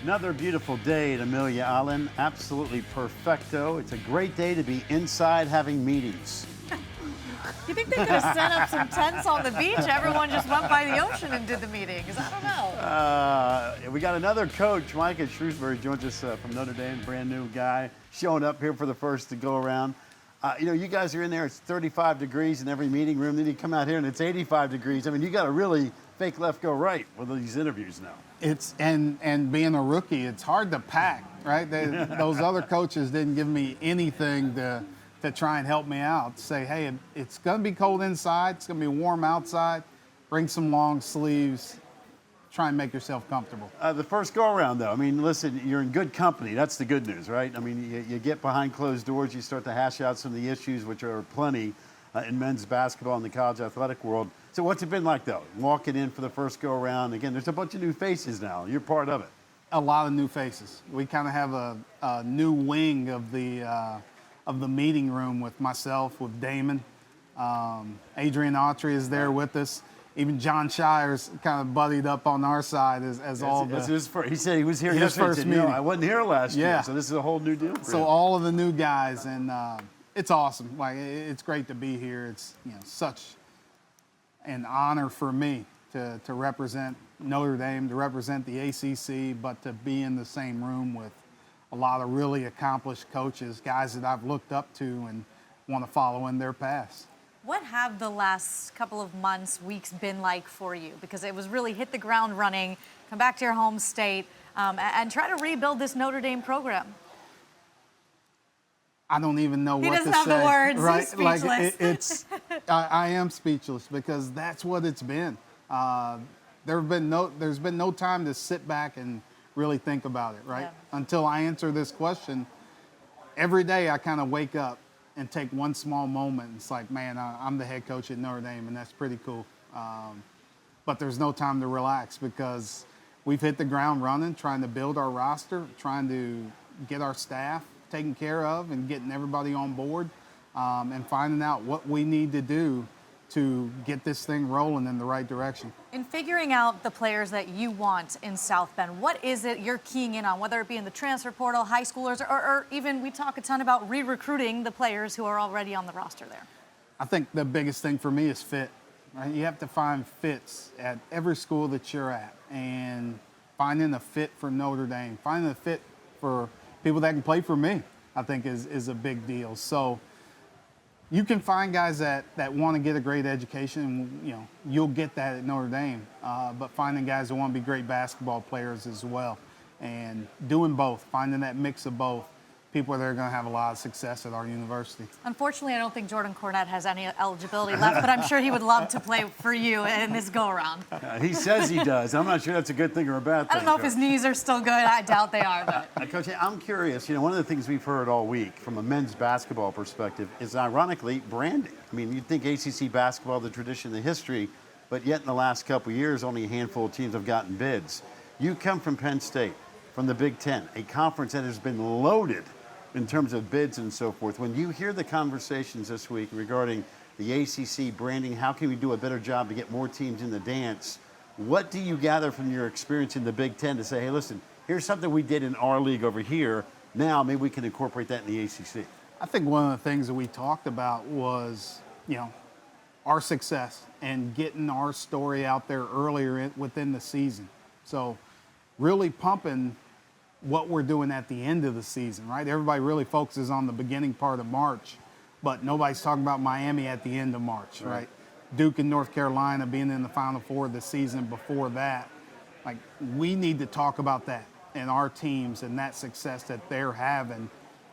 Another beautiful day at Amelia Island. Absolutely perfecto. It's a great day to be inside having meetings. You think they could have set up some tents on the beach? Everyone just went by the ocean and did the meetings. I don't know. We got another coach, Micah Shrewsberry, joins us from Notre Dame, brand new guy, showing up here for the first to go around. You guys are in there, it's 35 degrees in every meeting room. Then you come out here and it's 85 degrees. I mean, you got to really fake left, go right with these interviews now. It's and being a rookie, it's hard to pack, right? Those other coaches didn't give me anything to try and help me out. Say, hey, it's going to be cold inside. It's going to be warm outside. Bring some long sleeves. Try and make yourself comfortable. The first go-around, though, I mean, listen, you're in good company. That's the good news, right? I mean, you get behind closed doors. You start to hash out some of the issues, which are plenty in men's basketball in the college athletic world. So what's it been like, though, walking in for the first go-around? Again, there's a bunch of new faces now. You're part of it. A lot of new faces. We kind of have a new wing of the meeting room with myself, with Damon. Adrian Autry is there with us. Even John Shire's kind of buddied up on our side as all the. He said he was here yesterday. He said, meeting. I wasn't here last year, so this is a whole new deal. So all of the new guys, and it's awesome. Like, it's great to be here. It's such an honor for me to represent Notre Dame, to represent the ACC, but to be in the same room with a lot of really accomplished coaches, guys that I've looked up to and want to follow in their paths. What have the last couple of months, weeks been like for you? Because it was really hit the ground running, come back to your home state, and try to rebuild this Notre Dame program. I don't even know what to say. He doesn't have the words. Right? He's speechless. I am speechless because that's what it's been. There's been no time to sit back and really think about it, right? Yeah. Until I answer this question, every day I kind of wake up and take one small moment. It's like, man, I'm the head coach at Notre Dame, and that's pretty cool. But there's no time to relax because we've hit the ground running, trying to build our roster, trying to get our staff taken care of and getting everybody on board, and finding out what we need to do to get this thing rolling in the right direction. In figuring out the players that you want in South Bend, what is it you're keying in on, whether it be in the transfer portal, high schoolers, or even we talk a ton about re-recruiting the players who are already on the roster there? I think the biggest thing for me is fit. Right? You have to find fits at every school that you're at, and finding a fit for Notre Dame, finding a fit for people that can play for me, I think is a big deal. So you can find guys that want to get a great education, and you'll get that at Notre Dame. But finding guys that want to be great basketball players as well, and doing both, finding that mix of both, people that are going to have a lot of success at our university. Unfortunately, I don't think Jordan Cornette has any eligibility left, but I'm sure he would love to play for you in this go-around. He says he does. I'm not sure that's a good thing or a bad thing. I don't know if his knees are still good. I doubt they are. But. Coach, I'm curious. One of the things we've heard all week from a men's basketball perspective is, ironically, branding. I mean, you'd think ACC basketball, the tradition, the history, but yet in the last couple of years, only a handful of teams have gotten bids. You come from Penn State, from the Big Ten, a conference that has been loaded in terms of bids and so forth. When you hear the conversations this week regarding the ACC branding, how can we do a better job to get more teams in the dance? What do you gather from your experience in the Big Ten to say, hey, listen, here's something we did in our league over here. Now maybe we can incorporate that in the ACC. I think one of the things that we talked about was, our success and getting our story out there earlier within the season. So really pumping what we're doing at the end of the season, right? Everybody really focuses on the beginning part of March, but nobody's talking about Miami at the end of March, right? Duke and North Carolina being in the Final Four of the season before that. Like, we need to talk about that and our teams and that success that they're having.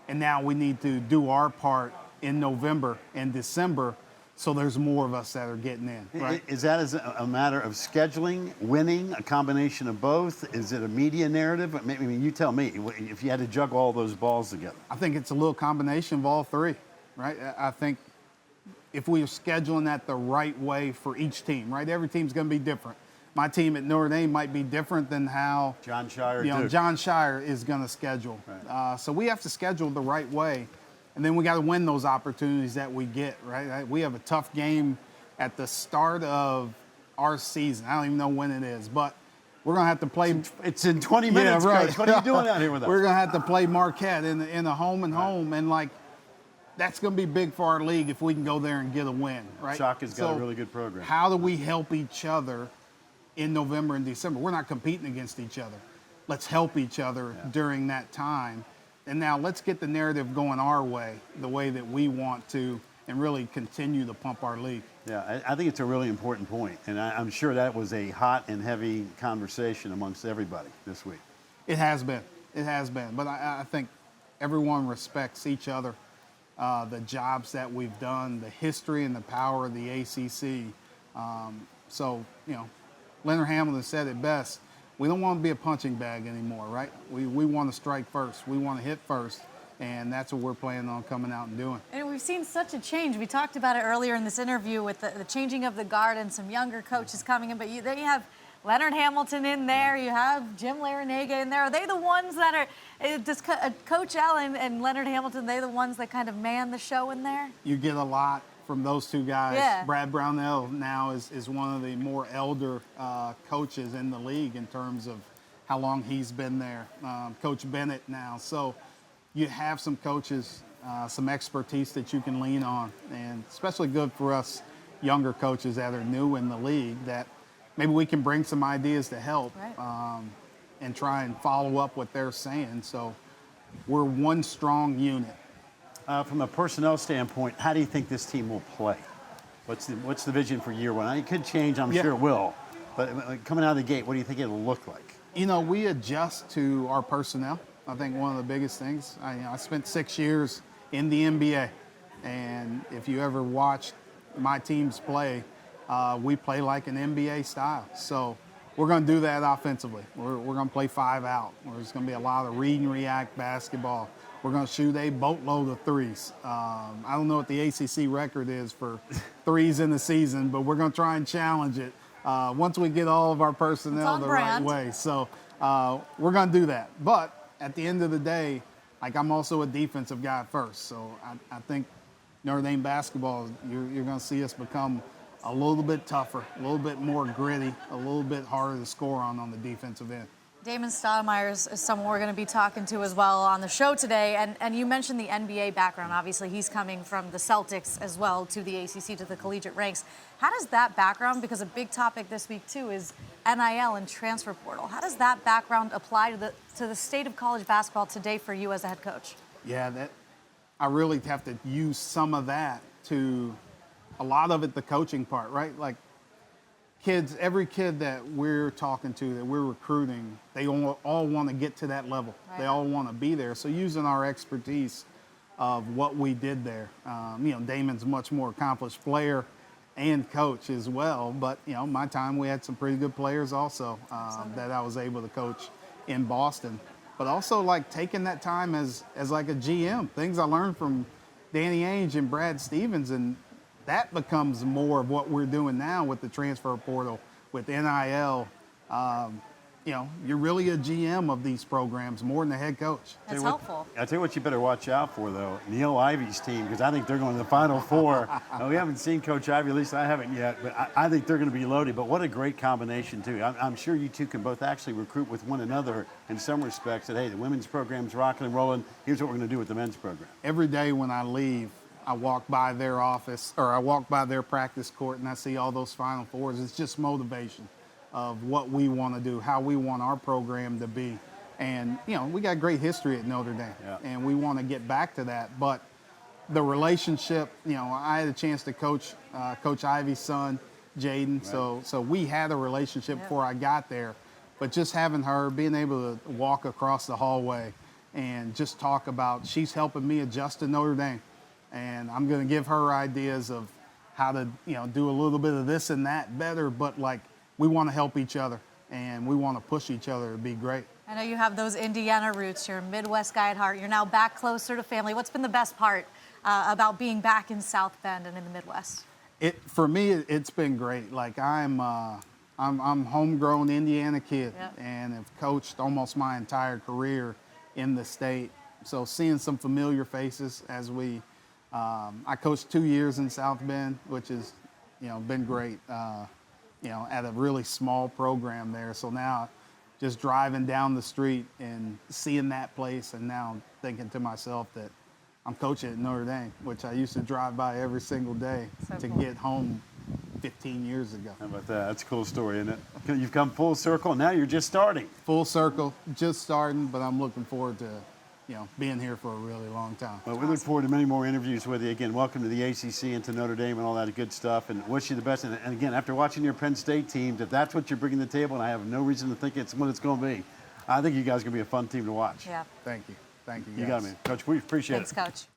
And now we need to do our part in November and December so there's more of us that are getting in, right? Is that as a matter of scheduling, winning, a combination of both? Is it a media narrative? I mean, you tell me, if you had to juggle all those balls together. I think it's a little combination of all three, right? I think if we are scheduling that the right way for each team, right? Every team's going to be different. My team at Notre Dame might be different than how John Shire is going to schedule. Right. So we have to schedule the right way. And then we got to win those opportunities that we get, right? We have a tough game at the start of our season. I don't even know when it is, but we're going to have to play. It's in 20 minutes, Yeah, right. Coach. What are you doing out here with us? We're going to have to play Marquette in a home and home, and like that's going to be big for our league if we can go there and get a win, right? Shaka's got a really good program. How do we help each other in November and December? We're not competing against each other. Let's help each other during that time. And now let's get the narrative going our way, the way that we want to, and really continue to pump our league. Yeah, I think it's a really important point, and I'm sure that was a hot and heavy conversation amongst everybody this week. It has been. It has been. But I think everyone respects each other, the jobs that we've done, the history and the power of the ACC. So, you know, Leonard Hamilton said it best. We don't want to be a punching bag anymore, right? We want to strike first. We want to hit first. And that's what we're planning on coming out and doing. And we've seen such a change. We talked about it earlier in this interview with the changing of the guard and some younger coaches coming in. But then you have Leonard Hamilton in there. You have Jim Larinaga in there. Are they the ones that are, does Coach Allen and Leonard Hamilton, they the ones that kind of man the show in there? You get a lot from those two guys. Yeah. Brad Brownell now is one of the more elder coaches in the league in terms of how long he's been there. Coach Bennett now. So you have some coaches, some expertise that you can lean on, and especially good for us younger coaches that are new in the league that maybe we can bring some ideas to help and try and follow up what they're saying. So we're one strong unit. From a personnel standpoint, how do you think this team will play? What's the vision for year one? It could change, I'm sure it will. But coming out of the gate, what do you think it'll look like? You know, we adjust to our personnel. I think one of the biggest things. I spent 6 years in the NBA, and if you ever watched my teams play, we play like an NBA style. So we're going to do that offensively. We're going to play 5 out. There's going to be a lot of read and react basketball. We're going to shoot a boatload of threes. I don't know what the ACC record is for threes in the season, but we're going to try and challenge it once we get all of our personnel the right way. So we're going to do that. But at the end of the day, like, I'm also a defensive guy first. So I think Notre Dame basketball, you're going to see us become a little bit tougher, a little bit more gritty, a little bit harder to score on the defensive end. Damon Stoudemire is someone we're going to be talking to as well on the show today. And you mentioned the NBA background. Obviously, he's coming from the Celtics as well to the ACC, to the collegiate ranks. How does that background, because a big topic this week too is NIL and transfer portal, how does that background apply to the state of college basketball today for you as a head coach? Yeah, I really have to use some of that to, a lot of it, the coaching part, right? Like, kids, every kid that we're talking to, that we're recruiting, they all want to get to that level. Right. They all want to be there. So using our expertise of what we did there, you know, Damon's a much more accomplished player and coach as well. But, you know, my time, we had some pretty good players also that I was able to coach in Boston. But also, like, taking that time as like a GM, things I learned from Danny Ainge and Brad Stevens, and that becomes more of what we're doing now with the transfer portal, with NIL. You know, you're really a GM of these programs more than the head coach. That's helpful. I'll tell you what you better watch out for, though. Neil Ivey's team, because I think they're going to the Final Four. We haven't seen Coach Ivey, at least I haven't yet, but I think they're going to be loaded. But what a great combination, too. I'm sure you two can both actually recruit with one another in some respects, that, hey, the women's program's rocking and rolling. Here's what we're going to do with the men's program. Every day when I leave, I walk by their office, or I walk by their practice court, and I see all those Final Fours. It's just motivation of what we want to do, how we want our program to be. And, you know, we got great history at Notre Dame, and we want to get back to that. But the relationship, you know, I had a chance to coach Coach Ivey's son, Jaden, so we had a relationship before I got there. But just having her, being able to walk across the hallway and just talk about, she's helping me adjust to Notre Dame. And I'm going to give her ideas of how to, you know, do a little bit of this and that better. But, like, we want to help each other, and we want to push each other to be great. I know you have those Indiana roots. You're a Midwest guy at heart. You're now back closer to family. What's been the best part about being back in South Bend and in the Midwest? For me, it's been great. Like, I'm homegrown Indiana kid, and have coached almost my entire career in the state. So seeing some familiar faces as we I coached 2 years in South Bend, which has, you know, been great, you know, at a really small program there. So now just driving down the street and seeing that place, and now thinking to myself that I'm coaching at Notre Dame, which I used to drive by every single day to cool. get home 15 years ago. How about that? That's a cool story, isn't it? You've come full circle, and now you're just starting. Full circle, just starting, but I'm looking forward to, being here for a really long time. Well, we look forward to many more interviews with you. Again, welcome to the ACC and to Notre Dame and all that good stuff, and wish you the best. And again, after watching your Penn State teams, if that's what you're bringing to the table, and I have no reason to think it's what it's going to be, I think you guys are going to be a fun team to watch. Yeah. Thank you. Thank you, guys. You got it, man. Coach, we appreciate it. Thanks, Coach.